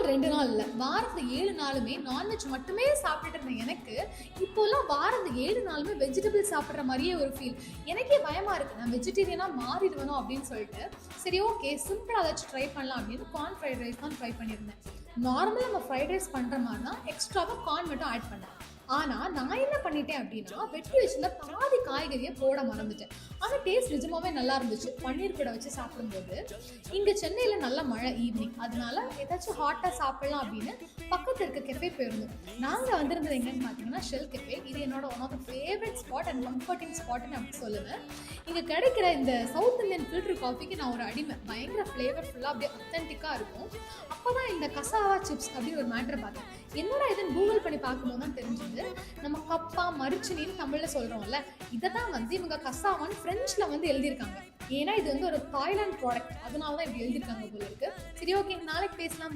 2 நாள் இல்லை, வாரத்துல 7 நாளுமே நான்வெஜ் மட்டுமே சாப்பிட்டுட்டு இருந்தேன். எனக்கு இப்போல்லாம் வாரத்துல 7 நாளுமே வெஜிடபிள் சாப்பிட்ற மாதிரியே ஒரு ஃபீல். எனக்கே பயமா இருக்கு, நான் வெஜிடேரியனா மாறிடுவேனோ அப்படின்னு சொல்லிட்டு, சரி ஓகே சிம்பிளா ஏதாச்சும் ட்ரை பண்ணலாம் அப்படின்னு கார்ன் ஃப்ரைட் ரைஸ் தான் ட்ரை பண்ணியிருந்தேன். நார்மலாக நம்ம ஃப்ரைட் ரைஸ் பண்ணுற மாதிரி தான், எக்ஸ்ட்ராவாக கார்ன் மட்டும் ஆட் பண்ணேன். ஆனால் நான் என்ன பண்ணிட்டேன் அப்படின்னா, வெட்டி வச்சுல பாதி காய்கறியை போட மறந்துட்டேன். ஆனால் டேஸ்ட் நிஜமாவே நல்லா இருந்துச்சு. பன்னீர் கூட வச்சு சாப்பிடும்போது, இங்கே சென்னையில் நல்ல மழை ஈவினிங், அதனால ஏதாச்சும் ஹாட்டாக சாப்பிடலாம் அப்படின்னு பக்கத்தில் இருக்க கெஃபே போயிருந்தோம். நாங்கள் வந்திருந்தது எங்கன்னு பார்த்தீங்கன்னா ஷெல் கெஃபே. இது என்னோட one of the favourite spot and comforting ஸ்பாட்னு அப்படி சொல்லுவேன். இங்கே கிடைக்கிற இந்த சவுத் இந்தியன் ஃபில்டர் காஃபிக்கு நான் ஒரு அடிமை. பயங்கர ஃப்ளேவர்ஃபுல்லாக அப்படியே அத்தன்டிக்காக இருக்கும். அப்போ தான் இந்த கசாவா சிப்ஸ் அப்படின்னு ஒரு மேட்டரை பார்த்தேன். என்னடா இதுன்னு கூகுள் பண்ணி பார்க்கும்போது தான் தெரிஞ்சது, நம்ம கப்பா மரிச்சினின்னு தமிழில் சொல்கிறோம்ல, இதை தான் வந்து இவங்க கசாவான்னு ஃப்ரெஞ்சில் வந்து எழுதியிருக்காங்க. ஏன்னா இது வந்து ஒரு தாய்லாந்து ப்ராடக்ட், அதனால தான் இப்படி எழுதியிருக்காங்க போல இருக்கு. சரி ஓகே, நாளைக்கு பேசலாம்.